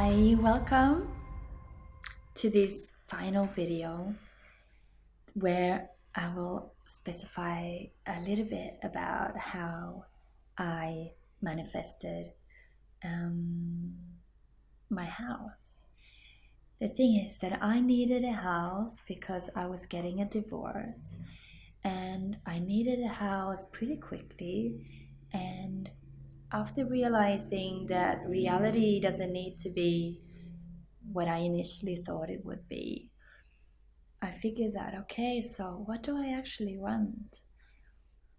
Hi, welcome to this final video where I will specify a little bit about how I manifested um, my house. The thing is that I needed a house because I was getting a divorce and I needed a house pretty quickly. And after realizing that reality doesn't need to be what I initially thought it would be, I figured that, okay, so what do I actually want?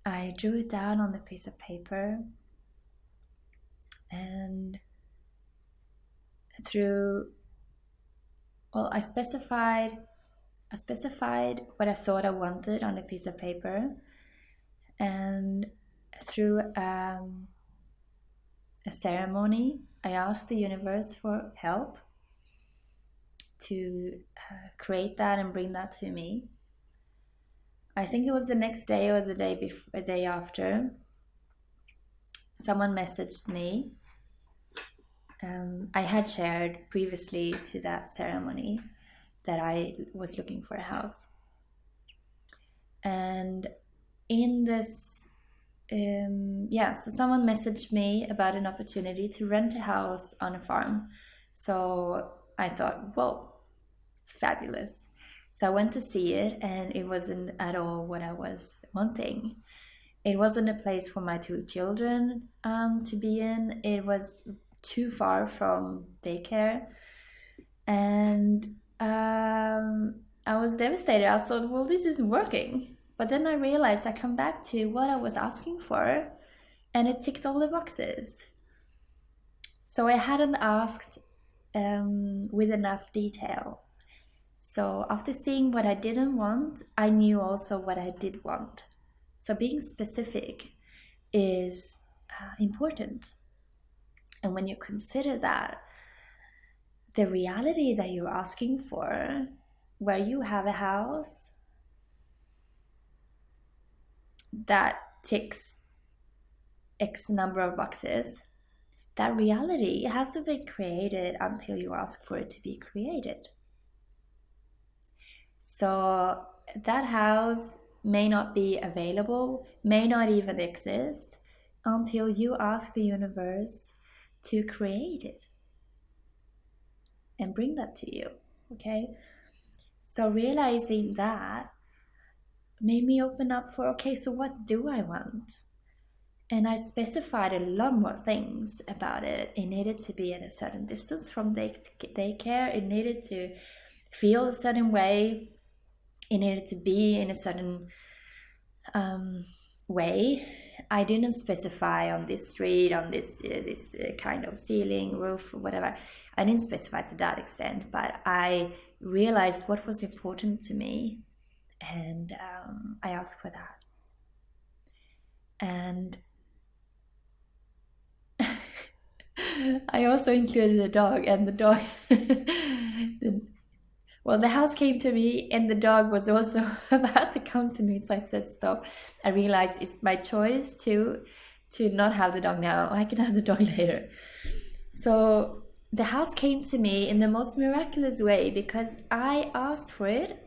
I drew it down on the piece of paper, and through, well, I specified what I thought I wanted on a piece of paper, and through a ceremony, I asked the universe for help to create that and bring that to me. I think it was the next day or the day before, a day after, someone messaged me. I had shared previously to that ceremony that I was looking for a house. And in this, so someone messaged me about an opportunity to rent a house on a farm. So I thought, whoa, fabulous. So I went to see it, and it wasn't at all what I was wanting. It wasn't a place for my two children to be in. It was too far from daycare, and I was devastated. I thought, well, this isn't working. But then I realized I come back to what I was asking for, and it ticked all the boxes. So I hadn't asked with enough detail. So after seeing what I didn't want, I knew also what I did want. So being specific is important. And when you consider that, the reality that you're asking for, where you have a house that ticks X number of boxes, that reality hasn't been created until you ask for it to be created. So that house may not be available, may not even exist until you ask the universe to create it and bring that to you. Okay, so realizing that made me open up for, okay, so what do I want? And I specified a lot more things about it. It needed to be at a certain distance from daycare. It needed to feel a certain way. It needed to be in a certain way. I didn't specify on this street, on this kind of ceiling, roof, whatever. I didn't specify to that extent, but I realized what was important to me, and I asked for that. And I also included a dog, and the dog well, the house came to me, and the dog was also about to come to me, so I said stop. I realized it's my choice to not have the dog now. I can have the dog later. So the house came to me in the most miraculous way because I asked for it,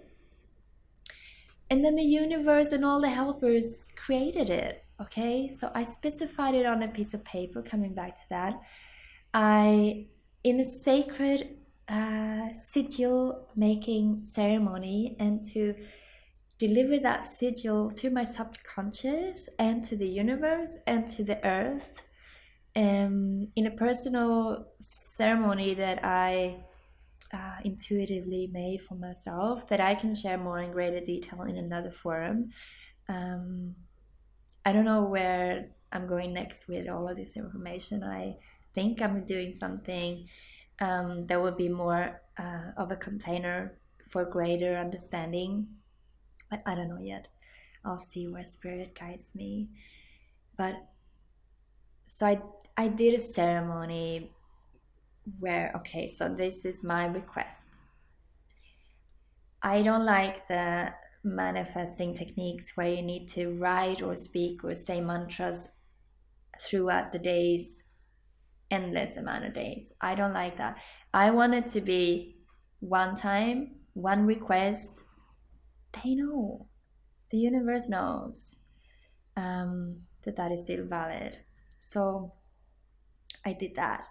and then the universe and all the helpers created it. Okay, so I specified it on a piece of paper. Coming back to that, in a sacred sigil making ceremony, and to deliver that sigil to my subconscious and to the universe and to the earth, in a personal ceremony that I intuitively made for myself, that I can share more in greater detail in another forum. I don't know where I'm going next with all of this information. I think I'm doing something that will be more of a container for greater understanding, but I don't know yet. I'll see where spirit guides me. But so I did a ceremony where, okay, so this is my request. I don't like the manifesting techniques where you need to write or speak or say mantras throughout the days endless amount of days. I don't like that. I want it to be one time, one request. They know. The universe knows that is still valid. So I did that.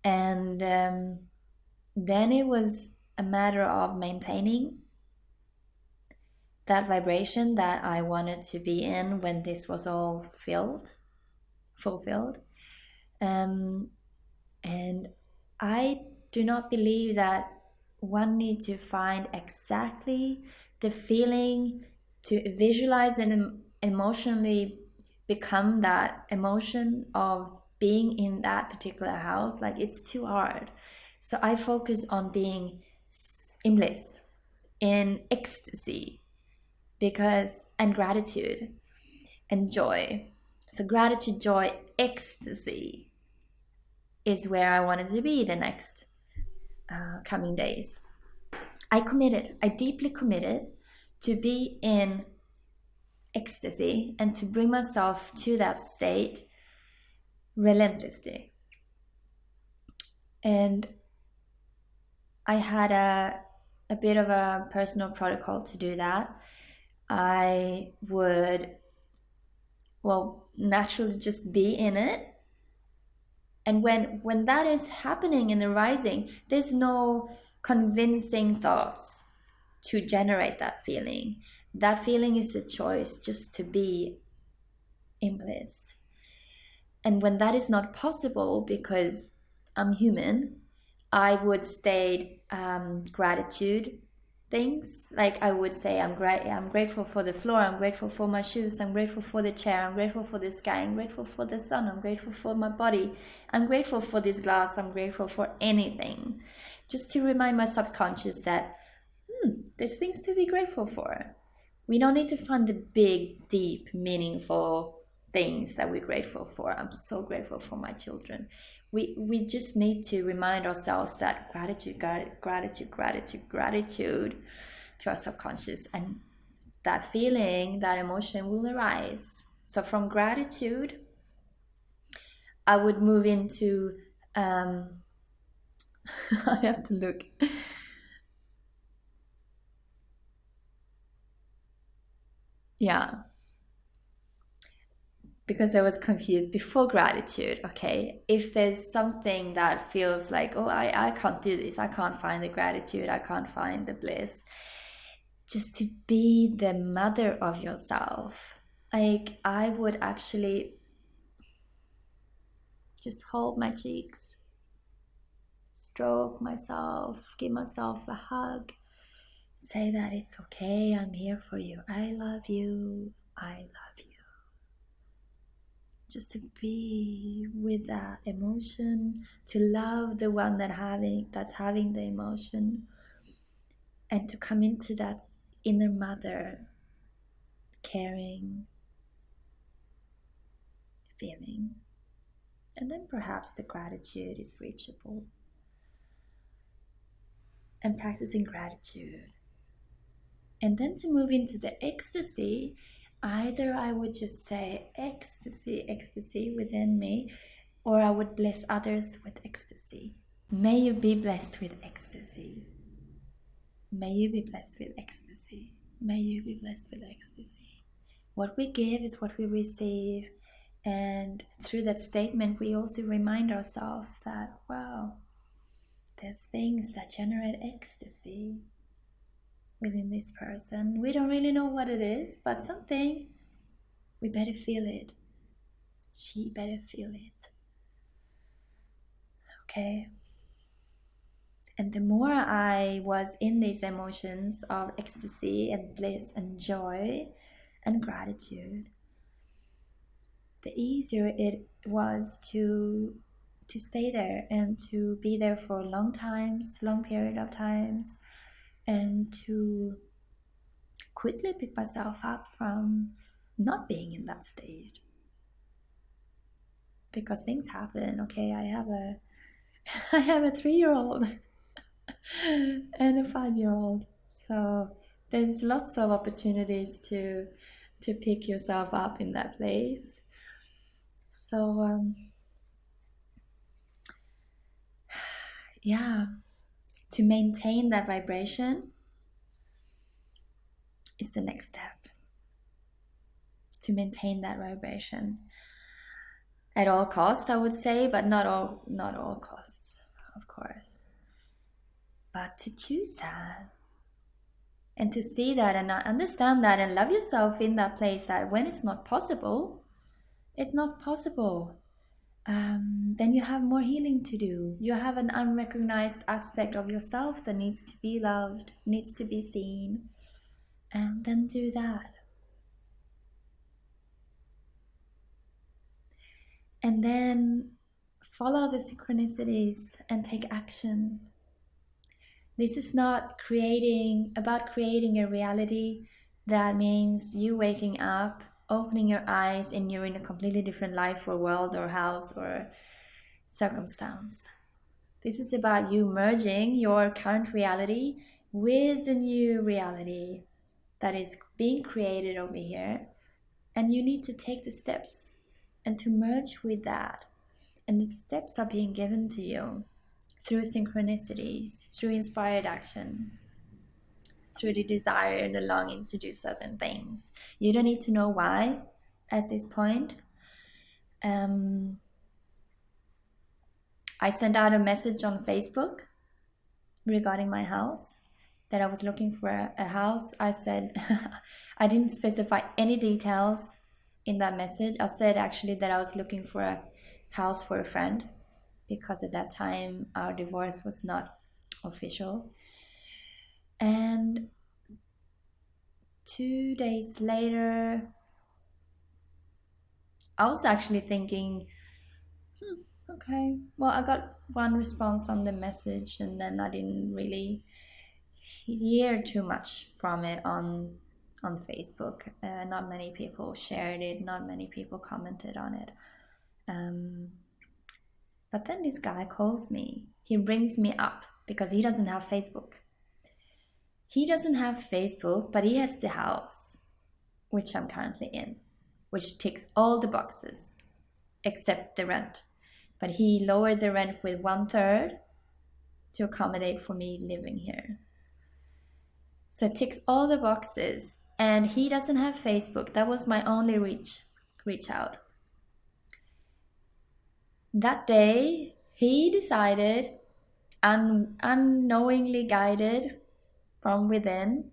And then it was a matter of maintaining that vibration that I wanted to be in when this was all fulfilled. And I do not believe that one needs to find exactly the feeling to visualize and emotionally become that emotion of being in that particular house. Like, it's too hard. So I focus on being in bliss, in ecstasy, and gratitude and joy. So gratitude, joy, ecstasy is where I wanted to be the next coming days. I deeply committed to be in ecstasy and to bring myself to that state relentlessly. And I had a bit of a personal protocol to do that. I would, naturally just be in it. And when that is happening and arising, there's no convincing thoughts to generate that feeling. That feeling is a choice just to be in bliss. And when that is not possible, because I'm human, I would state gratitude things. Like, I would say, I'm grateful for the floor, I'm grateful for my shoes, I'm grateful for the chair, I'm grateful for the sky, I'm grateful for the sun, I'm grateful for my body, I'm grateful for this glass, I'm grateful for anything. Just to remind my subconscious that there's things to be grateful for. We don't need to find the big, deep, meaningful things that we're grateful for. I'm so grateful for my children. We just need to remind ourselves that gratitude to our subconscious, and that feeling, that emotion will arise. So from gratitude, I would move into I have to look. Yeah, because I was confused before gratitude. Okay, if there's something that feels like, oh, I can't do this, I can't find the gratitude, I can't find the bliss, just to be the mother of yourself. Like, I would actually just hold my cheeks, stroke myself, give myself a hug, say that it's okay, I'm here for you, I love you, I love you. Just to be with that emotion, to love the one that's having the emotion, and to come into that inner mother, caring feeling. And then perhaps the gratitude is reachable. And practicing gratitude. And then to move into the ecstasy, either I would just say ecstasy within me, or I would bless others with ecstasy. May you be blessed with ecstasy. May you be blessed with ecstasy. May you be blessed with ecstasy. What we give is what we receive. And through that statement, we also remind ourselves that, wow, there's things that generate ecstasy within this person. We don't really know what it is, but something, we better feel it. She better feel it. Okay. And the more I was in these emotions of ecstasy and bliss and joy and gratitude, the easier it was to stay there and to be there for long period of times, and to quickly pick myself up from not being in that state. Because things happen. Okay, I have a 3-year-old and a 5-year-old, so there's lots of opportunities to pick yourself up in that place. So yeah, to maintain that vibration is the next step. To maintain that vibration at all costs, I would say, but not all costs, of course. But to choose that and to see that and understand that and love yourself in that place, that when it's not possible, it's not possible. Then you have more healing to do. You have an unrecognized aspect of yourself that needs to be loved, needs to be seen, and then do that. And then follow the synchronicities and take action. This is not about creating a reality that means you waking up, opening your eyes, and you're in a completely different life or world or house or circumstance. This is about you merging your current reality with the new reality that is being created over here. And you need to take the steps and to merge with that. And the steps are being given to you through synchronicities, through inspired action, through the desire and the longing to do certain things. You don't need to know why at this point. I sent out a message on Facebook regarding my house, that I was looking for a house. I said, I didn't specify any details in that message. I said actually that I was looking for a house for a friend, because at that time our divorce was not official. And 2 days later, I was actually thinking, okay, well, I got one response on the message, and then I didn't really hear too much from it on Facebook. Not many people shared it, not many people commented on it. But then this guy calls me. He brings me up because he doesn't have Facebook. He doesn't have Facebook, but he has the house, which I'm currently in, which ticks all the boxes except the rent. But he lowered the rent with 1/3 to accommodate for me living here. So it ticks all the boxes, and he doesn't have Facebook. That was my only reach out. That day, he decided, unknowingly guided from within,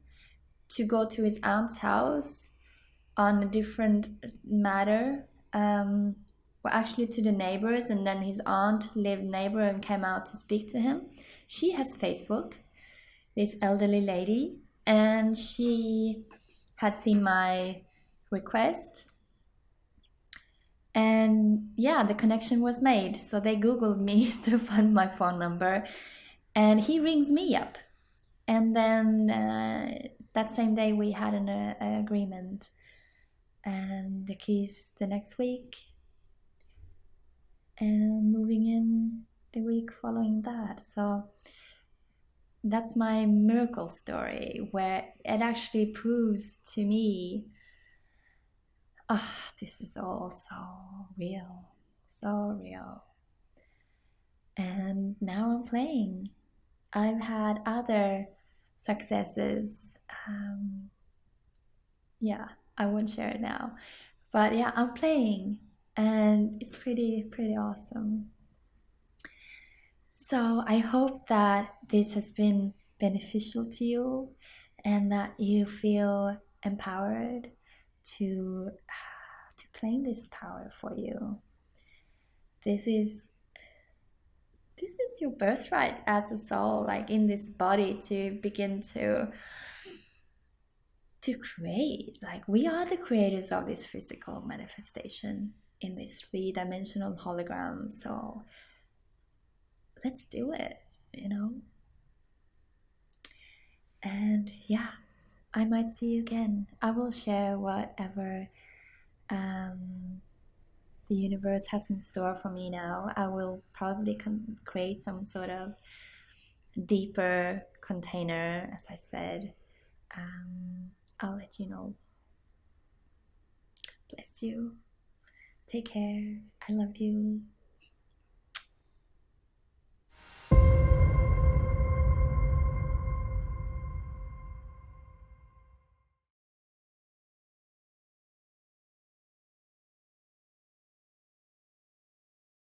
to go to his aunt's house on a different matter. Well, actually to the neighbors, and then his aunt lived neighbor and came out to speak to him. She has Facebook, this elderly lady, and she had seen my request, and yeah, the connection was made. So they Googled me to find my phone number, and he rings me up, and then that same day we had an agreement, and the keys the next week, and moving in the week following that. So that's my miracle story, where it actually proves to me, this is all so real, so real. And now I'm playing. I've had other successes. Yeah, I won't share it now, but yeah, I'm playing, and it's pretty awesome. So I hope that this has been beneficial to you, and that you feel empowered to claim this power for you. This is your birthright as a soul, like in this body, to begin to create. Like, we are the creators of this physical manifestation in this 3-dimensional hologram. So let's do it, And yeah, I might see you again. I will share whatever the universe has in store for me now. I will probably create some sort of deeper container, as I said. I'll let you know. Bless you. Take care. I love you.